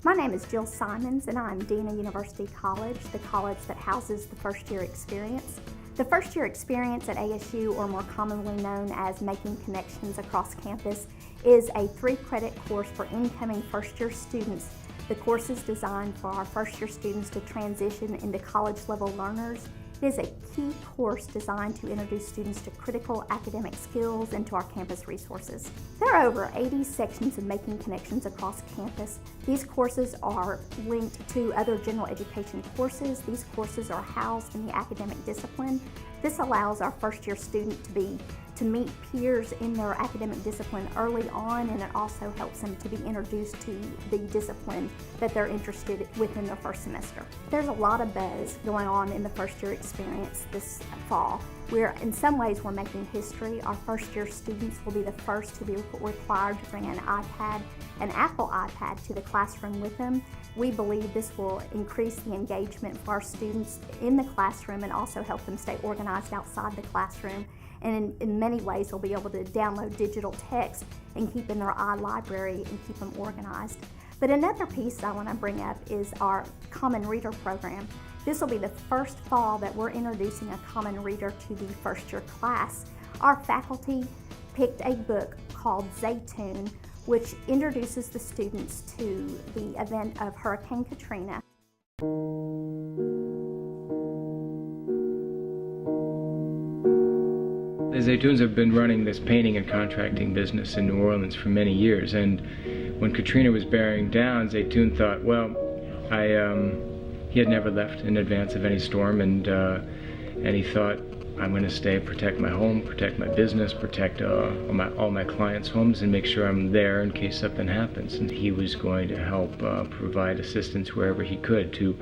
My name is Jill Simons, and I'm Dean of University College, the college that houses the First Year Experience. The First Year Experience at ASU, or more commonly known as Making Connections Across Campus, is a 3-credit course for incoming first-year students. The course is designed for our first-year students to transition into college-level learners. It is a key course designed to introduce students to critical academic skills and to our campus resources. There are over 80 sections of Making Connections Across Campus. These courses are linked to other general education courses. These courses are housed in the academic discipline. This allows our first-year student to meet peers in their academic discipline early on, and it also helps them to be introduced to the discipline that they're interested within their first semester. There's a lot of buzz going on in the first year experience this fall. In some ways, we're making history. Our first year students will be the first to be required to bring an Apple iPad to the classroom with them. We believe this will increase the engagement for our students in the classroom and also help them stay organized outside the classroom. And in many ways, they'll be able to download digital text and keep in their iLibrary and keep them organized. But another piece I want to bring up is our Common Reader program. This will be the first fall that we're introducing a Common Reader to the first year class. Our faculty picked a book called Zaytoon, which introduces the students to the event of Hurricane Katrina. The Zaytoons have been running this painting and contracting business in New Orleans for many years, and when Katrina was bearing down, Zaytoon thought, well, he had never left in advance of any storm, and he thought, I'm going to stay, protect my home, protect my business, protect all my clients' homes, and make sure I'm there in case something happens. And he was going to help provide assistance wherever he could to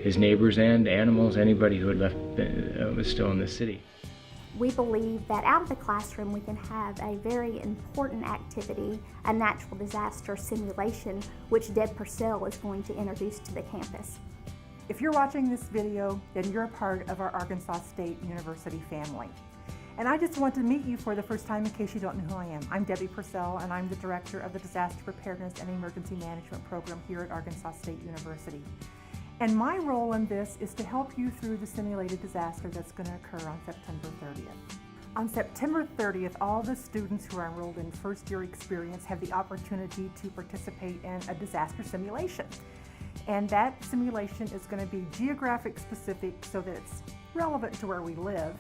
his neighbors and animals, anybody who had left was still in the city. We believe that out of the classroom we can have a very important activity, a natural disaster simulation, which Deb Purcell is going to introduce to the campus. If you're watching this video, then you're a part of our Arkansas State University family. And I just want to meet you for the first time in case you don't know who I am. I'm Debbie Purcell, and I'm the Director of the Disaster Preparedness and Emergency Management Program here at Arkansas State University. And my role in this is to help you through the simulated disaster that's going to occur on September 30th. On September 30th, all the students who are enrolled in First Year Experience have the opportunity to participate in a disaster simulation. And that simulation is going to be geographic specific so that it's relevant to where we live.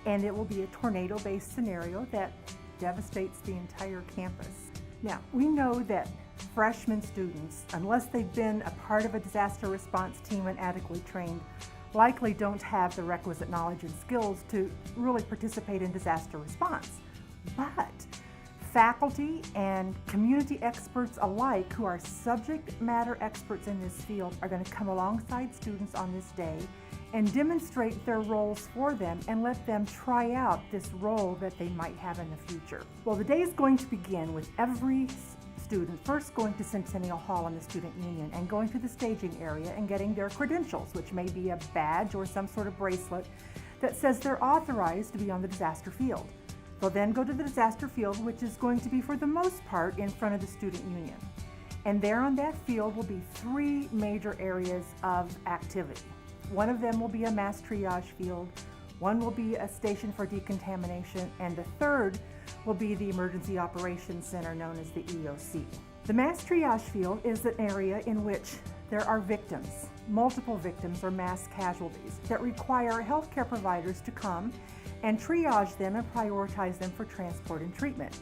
And it will be a tornado-based scenario that devastates the entire campus. Now, we know that freshman students, unless they've been a part of a disaster response team and adequately trained, likely don't have the requisite knowledge and skills to really participate in disaster response. But faculty and community experts alike who are subject matter experts in this field are going to come alongside students on this day and demonstrate their roles for them and let them try out this role that they might have in the future. Well, the day is going to begin with every student first going to Centennial Hall in the Student Union and going to the staging area and getting their credentials, which may be a badge or some sort of bracelet that says they're authorized to be on the disaster field. They'll then go to the disaster field, which is going to be for the most part in front of the Student Union. And there on that field will be 3 major areas of activity. One of them will be a mass triage field, one will be a station for decontamination, and the third will be the Emergency Operations Center known as the EOC. The mass triage field is an area in which there are victims, multiple victims or mass casualties that require healthcare providers to come and triage them and prioritize them for transport and treatment.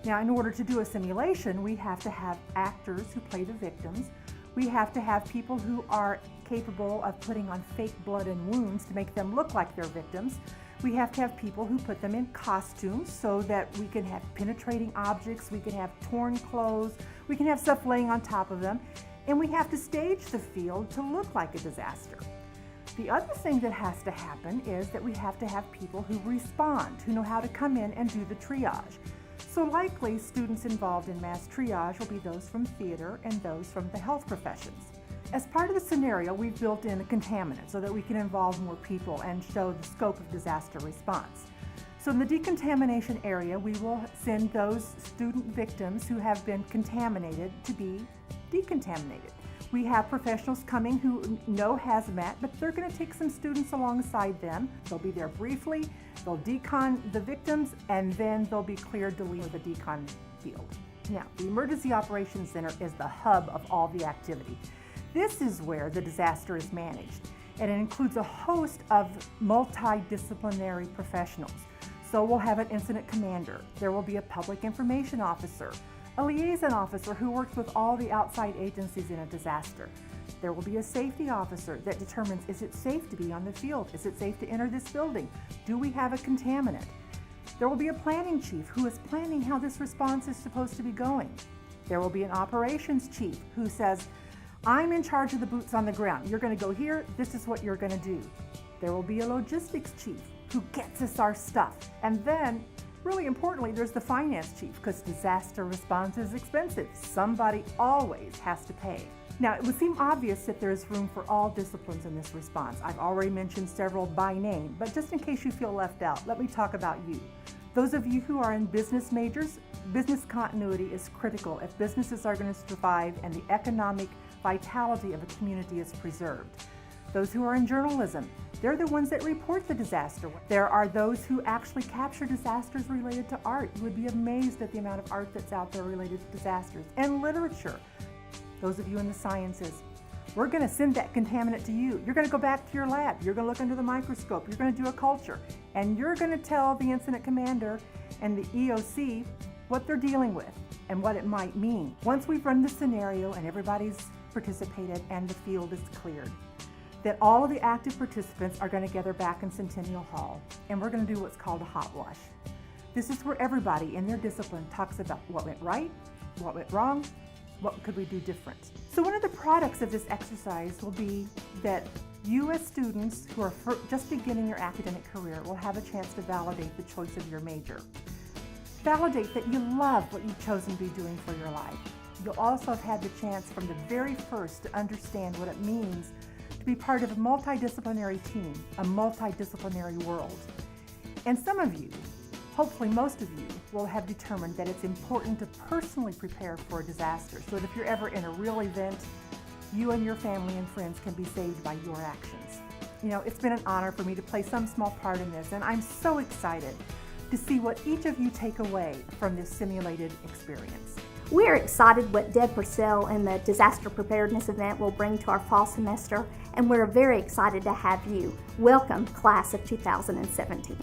Now, in order to do a simulation, we have to have actors who play the victims. We have to have people who are capable of putting on fake blood and wounds to make them look like they're victims. We have to have people who put them in costumes so that we can have penetrating objects, we can have torn clothes, we can have stuff laying on top of them, and we have to stage the field to look like a disaster. The other thing that has to happen is that we have to have people who respond, who know how to come in and do the triage. So likely students involved in mass triage will be those from theater and those from the health professions. As part of the scenario, we've built in a contaminant so that we can involve more people and show the scope of disaster response. So in the decontamination area, we will send those student victims who have been contaminated to be decontaminate it. We have professionals coming who know hazmat, but they're going to take some students alongside them. They'll be there briefly, they'll decon the victims, and then they'll be cleared to leave the decon field. Now, the Emergency Operations Center is the hub of all the activity. This is where the disaster is managed, and it includes a host of multidisciplinary professionals. So we'll have an incident commander, there will be a public information officer, a liaison officer who works with all the outside agencies in a disaster. There will be a safety officer that determines, is it safe to be on the field? Is it safe to enter this building? Do we have a contaminant? There will be a planning chief who is planning how this response is supposed to be going. There will be an operations chief who says, I'm in charge of the boots on the ground. You're going to go here, this is what you're going to do. There will be a logistics chief who gets us our stuff. And then, really importantly, there's the finance chief, because disaster response is expensive. Somebody always has to pay. Now, it would seem obvious that there's room for all disciplines in this response. I've already mentioned several by name, but just in case you feel left out, let me talk about you. Those of you who are in business majors, business continuity is critical if businesses are going to survive and the economic vitality of a community is preserved. Those who are in journalism, they're the ones that report the disaster. There are those who actually capture disasters related to art. You would be amazed at the amount of art that's out there related to disasters. And literature. Those of you in the sciences, we're going to send that contaminant to you. You're going to go back to your lab. You're going to look under the microscope. You're going to do a culture. And you're going to tell the incident commander and the EOC what they're dealing with and what it might mean. Once we've run the scenario and everybody's participated and the field is cleared, that all of the active participants are going to gather back in Centennial Hall, and we're going to do what's called a hot wash. This is where everybody in their discipline talks about what went right, what went wrong, what could we do different. So one of the products of this exercise will be that you as students who are just beginning your academic career will have a chance to validate the choice of your major. Validate that you love what you've chosen to be doing for your life. You'll also have had the chance from the very first to understand what it means to be part of a multidisciplinary team, a multidisciplinary world. And some of you, hopefully most of you, will have determined that it's important to personally prepare for a disaster so that if you're ever in a real event, you and your family and friends can be saved by your actions. You know, it's been an honor for me to play some small part in this, and I'm so excited to see what each of you take away from this simulated experience. We're excited what Deb Purcell and the Disaster Preparedness event will bring to our fall semester, and we're very excited to have you. Welcome, class of 2017.